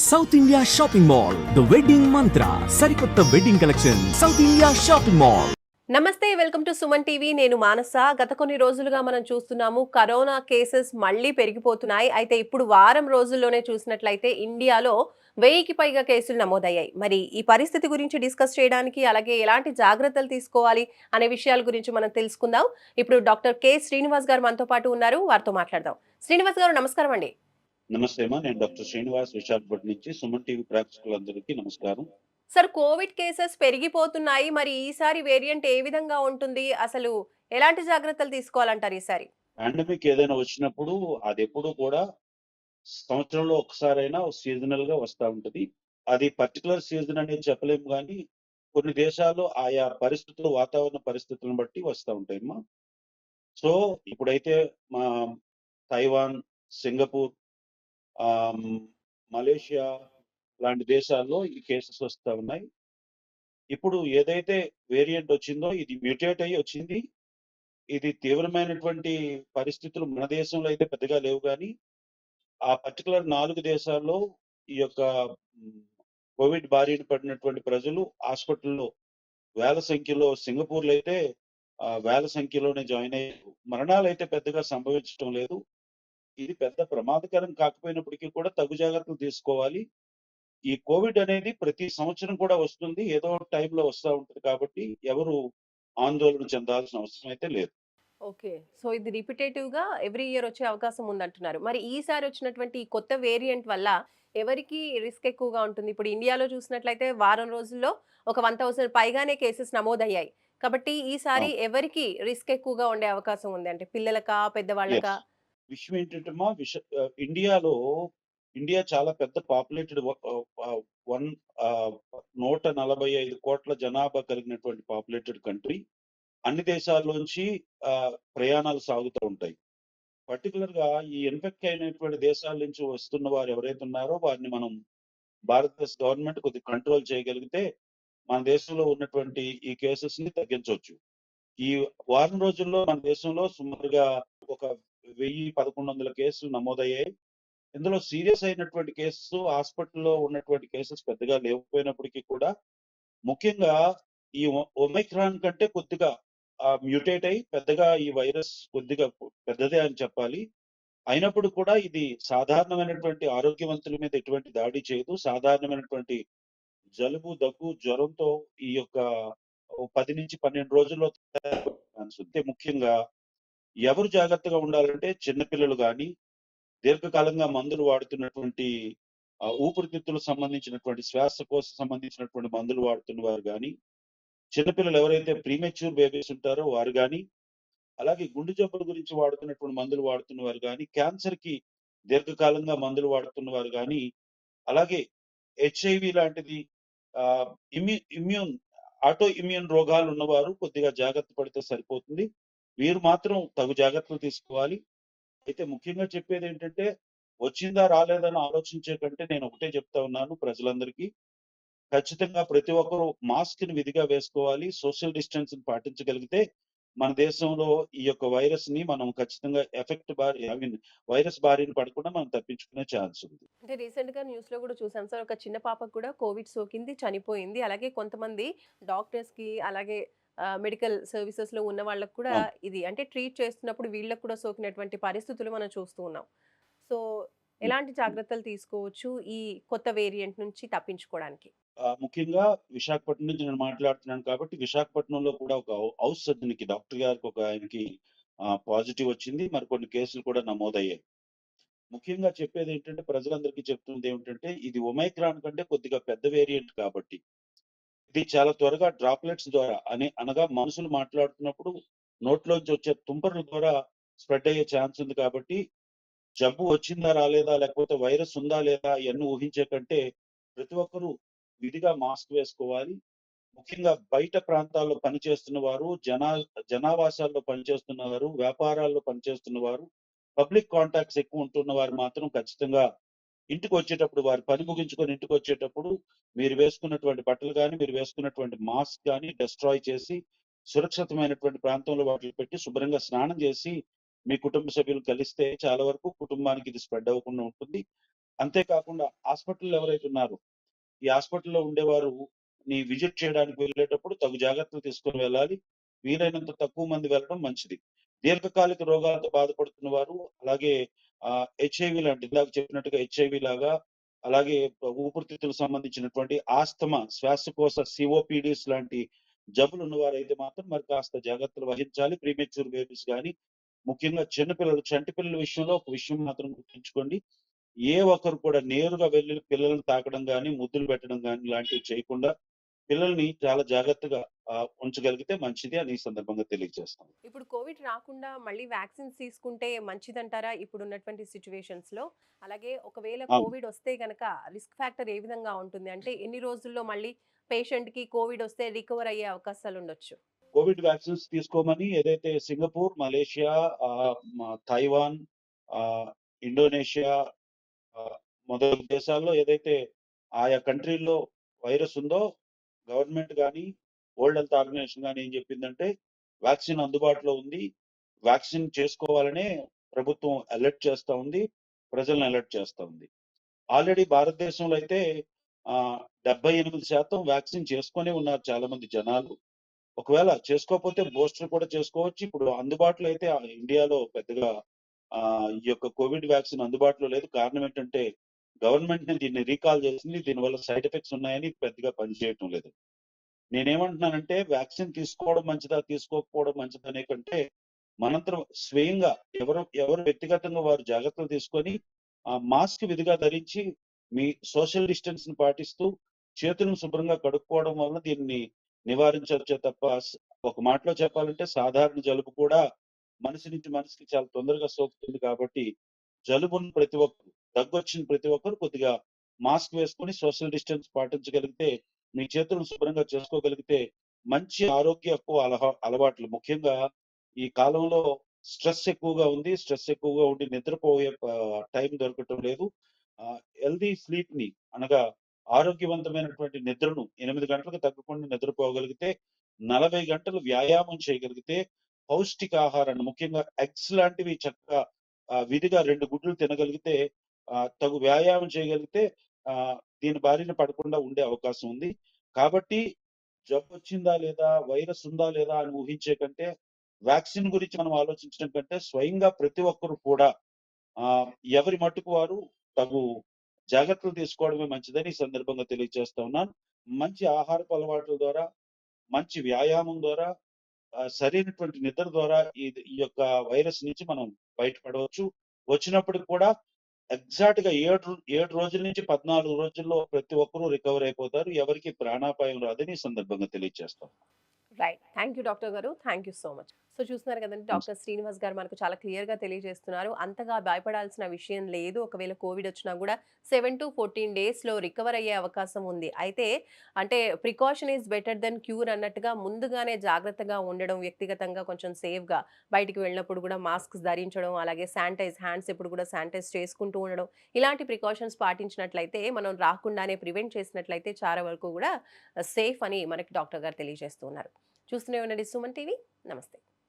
South India shopping mall the wedding మంత్ర సరికొత్త wedding collection south India shopping mall. నమస్తే, welcome to Suman TV. నేను మానస. గత కొన్ని రోజులుగా మనం చూస్తున్నాము కరోనా కేసెస్ మళ్ళీ పెరిగిపోతున్నాయి. అయితే ఇప్పుడు వారం రోజుల్లోనే చూసినట్లయితే ఇండియాలో 1000కి పైగా కేసులు నమోదయ్యాయి. మరి ఈ పరిస్థితి గురించి డిస్కస్ చేయడానికి, అలాగే ఎలాంటి జాగ్రత్తలు తీసుకోవాలి అనే విషయాల గురించి మనం తెలుసుకుందాం. ఇప్పుడు డాక్టర్ కె శ్రీనివాస్ గారు మనతో పాటు ఉన్నారు. వారితో మాట్లాడదాం. శ్రీనివాస్ గారు, నమస్కారం అండి. నమస్తే అమ్మా, నేను డాక్టర్ శ్రీనివాస్, విశాఖపట్నం నుంచి. సుమన్ టీవీ ప్రేక్షకులందరికీ నమస్కారం. సార్, కోవిడ్ కేసెస్ పెరిగిపోతున్నాయి. మరి ఈసారి వేరియంట్ ఏ విధంగా ఉంటుంది? అసలు ఎలాంటి జాగ్రత్తలు తీసుకోవాలంటారు ఈసారి? పాండమిక్ ఏదైనా వచ్చినప్పుడు అది ఎప్పుడు కూడా సంవత్సరంలో ఒకసారైనా సీజనల్ గా వస్తూ ఉంటది. అది పర్టికులర్ సీజన్ అనేది చెప్పలేము కానీ కొన్ని దేశాల్లో ఆయా పరిస్థితులు, వాతావరణ పరిస్థితులను బట్టి వస్తూ ఉంటాయమ్మా. సో ఇప్పుడైతే మా తైవాన్, సింగపూర్, ఆమ్, మలేషియా లాంటి దేశాల్లో ఈ కేసెస్ వస్తూ ఉన్నాయి. ఇప్పుడు ఏదైతే వేరియంట్ వచ్చిందో ఇది మ్యూటేట్ అయ్యి వచ్చింది. ఇది తీవ్రమైనటువంటి పరిస్థితులు మన దేశంలో అయితే పెద్దగా లేవు గానీ, ఆ పర్టిక్యులర్ 4 దేశాల్లో ఈ యొక్క హ్మ్, కోవిడ్ బారిన పడినటువంటి ప్రజలు హాస్పిటల్‌లో వేల సంఖ్యలో, సింగపూర్‌లో అయితే వేల సంఖ్యలోనే జాయిన్ అయ్యారు. మరణాలైతే పెద్దగా సంభవించటం లేదు. ఇది పెద్ద ప్రమాదకరం కాకపోయినప్పటికీ కూడా తగు జాగ్రత్తలు తీసుకోవాలి. ఈ కోవిడ్ అనేది ప్రతి సంవత్సరం కూడా వస్తుంది. ఏదో ఒక టైంలో వస్తా ఉంటది కాబట్టి ఎవరు ఆందోళన చెందాల్సిన అవసరం అయితే లేదు. ఓకే. సో ఇది రిపిటేటివ్‌గా ఎవ్రీ ఇయర్ వచ్చే అవకాశం ఉందంటున్నారు. మరి ఈసారి వచ్చినటువంటి ఈ కొత్త వేరియంట్ వల్ల ఎవరికి రిస్క్ ఎక్కువగా ఉంటుంది? ఇప్పుడు ఇండియాలో చూసినట్లయితే వారం రోజుల్లో ఒక 1000 పైగానే కేసెస్ నమోదయ్యాయి. కాబట్టి ఈసారి అవును. ఎవరికి రిస్క్ ఎక్కువగా ఉండే అవకాశం ఉంది? అంటే పిల్లలకా? యెస్. పెద్దవాళ్ళకా? విషయం ఏంటంటేమా ఇండియాలో ఇండియా చాలా పెద్ద పాపులేటెడ్ వన్ 145,00,00,000 జనాభా కలిగినటువంటి పాపులేటెడ్ కంట్రీ. అన్ని దేశాల్లోంచి ప్రయాణాలు సాగుతూ ఉంటాయి. పర్టిక్యులర్‌గా ఈ ఇన్ఫెక్ట్ అయినటువంటి దేశాల నుంచి వస్తున్న వారు ఎవరైతే ఉన్నారో వారిని మనం భారతదేశ గవర్నమెంట్ కొద్దిగా కంట్రోల్ చేయగలిగితే మన దేశంలో ఉన్నటువంటి ఈ కేసెస్‌ని తగ్గించొచ్చు. ఈ వారం రోజుల్లో మన దేశంలో సుమారుగా ఒక 1000, 1100 కేసులు నమోదయ్యాయి. ఇందులో సీరియస్ అయినటువంటి కేసెస్, హాస్పిటల్‌లో ఉన్నటువంటి కేసెస్ పెద్దగా లేకపోయినప్పటికీ కూడా, ముఖ్యంగా ఈ ఒమైక్రాన్ కంటే కొద్దిగా మ్యూటేట్ అయ్యి పెద్దగా ఈ వైరస్ కొద్దిగా పెద్దదే అని చెప్పాలి. అయినప్పుడు కూడా ఇది సాధారణమైనటువంటి ఆరోగ్యవంతుల మీద ఎటువంటి దాడి చేయదు. సాధారణమైనటువంటి జలుబు, దగ్గు, జ్వరంతో ఈ యొక్క ఓ 10-12 రోజుల్లో ఛాన్స్ ఉంది. ముఖ్యంగా ఎవరు జాగ్రత్తగా ఉండాలంటే చిన్న పిల్లలు గాని, దీర్ఘకాలంగా మందులు వాడుతున్నటువంటి ఊపిరితిత్తులకు సంబంధించినటువంటి, శ్వాసకోశ సంబంధించినటువంటి మందులు వాడుతున్న వారు గాని, చిన్న పిల్లలు ఎవరైతే ప్రీమెచ్యూర్ బేబీస్ ఉంటారో వారు గాని, అలాగే గుండె జబ్బుల గురించి వాడుతున్నటువంటి మందులు వాడుతున్న వారు గాని, క్యాన్సర్‌కి దీర్ఘకాలంగా మందులు వాడుతున్న వారు గాని, అలాగే హెచ్ఐవి లాంటిది ఆహ్, ఇమ్యూన్ ఆటో ఇమ్యూన్ రోగాలు ఉన్నవారు కొద్దిగా జాగ్రత్త పడితే సరిపోతుంది. వీరు మాత్రం తగు జాగ్రత్తలు తీసుకోవాలి. అయితే ముఖ్యంగా చెప్పేదేంటంటే, వచ్చిందా రాలేదా అని ఆలోచించే కంటే నేను ఒకటే చెప్తా ఉన్నాను ప్రజలందరికీ. ఖచ్చితంగా ప్రతి ఒక్కరు మాస్క్‌ని విధిగా వేసుకోవాలి. సోషల్ డిస్టెన్స్‌ని పాటించగలిగితే, మన దేశంలో ఈ యొక్క వైరస్‌ని మనం ఖచ్చితంగా వైరస్ బారిన పడకుండా మనం తప్పించుకునే ఛాన్స్ ఉంది. అంటే రీసెంట్‌గా న్యూస్‌లో గూడా చూసాం సార్. ఒక చిన్న పాపకు కూడా కోవిడ్ సోకింది, చనిపోయింది. అలాగే కొంతమంది డాక్టర్స్‌కి, అలాగే మెడికల్ సర్వీసెస్‌లో ఉన్న వాళ్ళకి కూడా అవును. ఇది అంటే ట్రీట్ చేస్తున్నప్పుడు వీళ్ళకి కూడా సోకినటువంటి పరిస్థితులు మనం చూస్తూ ఉన్నాం. సో, హ్మ్. ఎలాంటి జాగ్రత్తలు తీసుకోవచ్చు ఈ కొత్త వేరియంట్ నుంచి తప్పించుకోవడానికి? ముఖ్యంగా విశాఖపట్నం నుంచి నేను మాట్లాడుతున్నాను కాబట్టి, విశాఖపట్నంలో కూడా ఒక హౌస్ సర్జన్‌కి డాక్టర్ గారికి ఒక ఆయనకి పాజిటివ్ వచ్చింది. మరికొన్ని కేసులు కూడా నమోదయ్యాయి. ముఖ్యంగా చెప్పేదేంటంటే ప్రజలందరికీ చెప్తున్నదేమిటంటే, ఇది ఒమైక్రాన్ కంటే కొద్దిగా పెద్ద వేరియంట్ కాబట్టి, ఇది చాలా త్వరగా డ్రాప్లెట్స్ ద్వారా అనగా మనుషులు మాట్లాడుతున్నప్పుడు నోట్లోంచి వచ్చే తుంపర్ల ద్వారా స్ప్రెడ్ అయ్యే ఛాన్స్ ఉంది కాబట్టి, జబ్బు వచ్చిందా రాలేదా, లేకపోతే వైరస్ ఉందా లేదా ఇయన్నీ ఊహించే కంటే ప్రతి ఒక్కరూ విధిగా మాస్క్ వేసుకోవాలి. ముఖ్యంగా బయట ప్రాంతాల్లో పనిచేస్తున్న వారు, జనావాసాల్లో పనిచేస్తున్నవారు, వ్యాపారాల్లో పనిచేస్తున్నవారు, పబ్లిక్ కాంటాక్ట్స్ ఎక్కువ ఉంటున్న వారు మాత్రం ఖచ్చితంగా ఇంటికొచ్చేటప్పుడు వారి పని ముగించుకొని ఇంటికొచ్చేటప్పుడు మీరు వేసుకున్నటువంటి బట్టలు గాని, మీరు వేసుకున్నటువంటి మాస్క్ గాని డెస్ట్రాయ్ చేసి, సురక్షితమైనటువంటి ప్రాంతంలో వాటిని పెట్టి శుభ్రంగా స్నానం చేసి, మీ కుటుంబ సభ్యులు కలిస్తే చాలా వరకు కుటుంబానికి ఇది స్ప్రెడ్ అవ్వకుండా ఉంటుంది. అంతేకాకుండా హాస్పిటల్‌లో ఎవరైతే ఉన్నారో, ఈ హాస్పిటల్‌లో ఉండేవారు విజిట్ చేయడానికి వెళ్ళేటప్పుడు తగు జాగ్రత్తలు తీసుకొని వెళ్ళాలి. వీలైనంత తక్కువ మంది వెళ్ళడం మంచిది. దీర్ఘకాలిక రోగాలతో బాధపడుతున్న వారు, అలాగే హెచ్ఐవి లాంటి ఇందాక చెప్పినట్టుగా హెచ్ఐవి లాగా, అలాగే ఊపిరితిత్తులకు సంబంధించినటువంటి ఆస్తమా, శ్వాసకోశ సిఓపిడిస్ లాంటి జబ్బులు ఉన్నవారైతే మాత్రం మరి కాస్త జాగ్రత్తలు వహించాలి. ప్రీమెచ్యూర్ బేబీస్ గాని, ముఖ్యంగా చిన్న పిల్లలు, చంటి పిల్లల విషయంలో ఒక విషయం మాత్రం గుర్తుంచుకోండి. ఏ ఒక్కరు కూడా నేరుగా వెళ్లి పిల్లల్ని తాకడం గాని, ముద్దులు పెట్టడం గాని ఇలాంటివి చేయకుండా పిల్లల్ని చాలా జాగ్రత్తగా ఉంచగలిగితే మంచిది అని ఈ సందర్భంగా తెలియజేస్తాను. ఇప్పుడు కోవిడ్ రాకుండా మళ్ళీ వ్యాక్సిన్స్ తీసుకుంటే మంచిదంటారా ఇప్పుడున్నటువంటి సిట్యుయేషన్స్‌లో? అలాగే ఒకవేళ అవును. కోవిడ్ వస్తే గనక రిస్క్ ఫ్యాక్టర్ ఏ విధంగా ఉంటుంది? అంటే ఎన్ని రోజుల్లో మళ్ళీ పేషెంట్‌కి కోవిడ్ వస్తే రికవర్ అయ్యే అవకాశాలుండొచ్చు? కోవిడ్ వ్యాక్సిన్స్ తీసుకోమని ఏదైతే సింగపూర్, మలేషియా, తైవాన్, ఆహ్, ఇండోనేషియా, ఆహ్, మొదలగు దేశాల్లో ఏదైతే ఆయా కంట్రీల్లో వైరస్ ఉందో గవర్నమెంట్ గాని, వరల్డ్ హెల్త్ ఆర్గనైజేషన్ గాని ఏం చెప్పిందంటే వ్యాక్సిన్ అందుబాటులో ఉంది. వ్యాక్సిన్ చేసుకోవాలనే ప్రభుత్వం అలర్ట్ చేస్తా ఉంది. ప్రజల్ని అలర్ట్ చేస్తా ఉంది. ఆల్రెడీ భారతదేశంలో అయితే 78% వ్యాక్సిన్ చేసుకొనే ఉన్నారు చాలా మంది జనాలు. ఒకవేళ చేసుకోకపోతే బూస్టర్ కూడా చేసుకోవచ్చు. ఇప్పుడు అందుబాటులో అయితే ఇండియాలో పెద్దగా ఈ యొక్క కోవిడ్ వ్యాక్సిన్ అందుబాటులో లేదు. కారణం ఏంటంటే గవర్నమెంట్‌నే దీన్ని రీకాల్ చేసింది. దీనివల్ల సైడ్ ఎఫెక్ట్స్ ఉన్నాయని పెద్దగా పనిచేయటం లేదు. నేనేమంటున్నానంటే వ్యాక్సిన్ తీసుకోవడం మంచిదా? తీసుకోకపోవడం మంచిదా? అనే కంటే మనంతరం స్వయంగా ఎవరు వ్యక్తిగతంగా వారు జాగ్రత్తలు తీసుకొని మాస్క్ విధిగా ధరించి మీ సోషల్ డిస్టెన్స్‌ని పాటిస్తూ చేతులను శుభ్రంగా కడుక్కోవడం వలన దీన్ని నివారించొచ్చే తప్ప ఒక మాటలో చెప్పాలంటే సాధారణ జలుబు కూడా మనిషి నుంచి మనిషికి చాలా తొందరగా సోకుతుంది కాబట్టి జలుబున్న ప్రతి ఒక్కరు, దగ్గొచ్చిన ప్రతి ఒక్కరు కొద్దిగా మాస్క్ వేసుకొని సోషల్ డిస్టెన్స్ పాటించగలిగితే, మీ చేతులను శుభ్రంగా చేసుకోగలిగితే మంచి ఆరోగ్యపు అలవాట్లు ముఖ్యంగా ఈ కాలంలో స్ట్రెస్ ఎక్కువగా ఉంది. స్ట్రెస్ ఎక్కువగా ఉండి నిద్రపోయే టైం దొరకటం లేదు. హెల్తీ స్లీప్‌ని అనగా ఆరోగ్యవంతమైనటువంటి నిద్రను 8 గంటలకు తగ్గకుండా నిద్రపోగలిగితే, 40 గంటలు వ్యాయామం చేయగలిగితే, పౌష్టికాహారాన్ని ముఖ్యంగా ఎగ్స్ లాంటివి చక్కగా విధిగా 2 గుడ్లు తినగలిగితే, తగు వ్యాయామం చేయగలిగితే దీని బారిన పడకుండా ఉండే అవకాశం ఉంది. కాబట్టి జబ్బొచ్చిందా లేదా? వైరస్ ఉందా లేదా? అని ఊహించే కంటే, వ్యాక్సిన్ గురించి మనం ఆలోచించడం కంటే, స్వయంగా ప్రతి ఒక్కరు కూడా ఆహ్, ఎవరి మట్టుకు వారు తగు జాగ్రత్తలు తీసుకోవడమే మంచిదని ఈ సందర్భంగా తెలియజేస్తా ఉన్నాను. మంచి ఆహారపు అలవాట్ల ద్వారా, మంచి వ్యాయామం ద్వారా, సరైనటువంటి నిద్ర ద్వారా ఈ యొక్క వైరస్ నుంచి మనం బయటపడవచ్చు. వచ్చినప్పటికి కూడా ఎగ్జాక్ట్‌గా 7 రోజుల నుంచి 14 రోజుల్లో ప్రతి ఒక్కరు రికవర్ అయిపోతారు. ఎవరికీ ప్రాణాపాయం రాదని ఈ సందర్భంగా తెలియజేస్తాం. రైట్. థ్యాంక్ యూ డాక్టర్ గారు. Thank you so much. So చూస్తున్నారు కదండీ డాక్టర్ శ్రీనివాస్ గారు మనకు చాలా క్లియర్‌గా తెలియజేస్తున్నారు. అంతగా భయపడాల్సిన విషయం లేదు. ఒకవేళ కోవిడ్ వచ్చినా గూడా 7-14 డేస్‌లో రికవర్ అయ్యే అవకాశం ఉంది. అయితే అంటే precaution is better than cure అన్నట్టుగా ముందుగానే జాగ్రత్తగా ఉండడం, వ్యక్తిగతంగా కొంచెం సేఫ్‌గా బయటికి వెళ్ళినప్పుడు గూడా మాస్క్స్ ధరించడం, అలాగే హ్యాండ్స్ ఎప్పుడు కూడా శానిటైజ్ చేసుకుంటూ ఉండడం. ఇలాంటి ప్రికాషన్స్ పాటించినట్లయితే మనం రాకుండానే ప్రివెంట్ చేసినట్లయితే చాలా వరకు గూడా సేఫ్ అని మనకి డాక్టర్ గారు తెలియజేస్తూ ఉన్నారు. చూస్తూనే ఉండండి సుమన్ టీవీ. నమస్తే.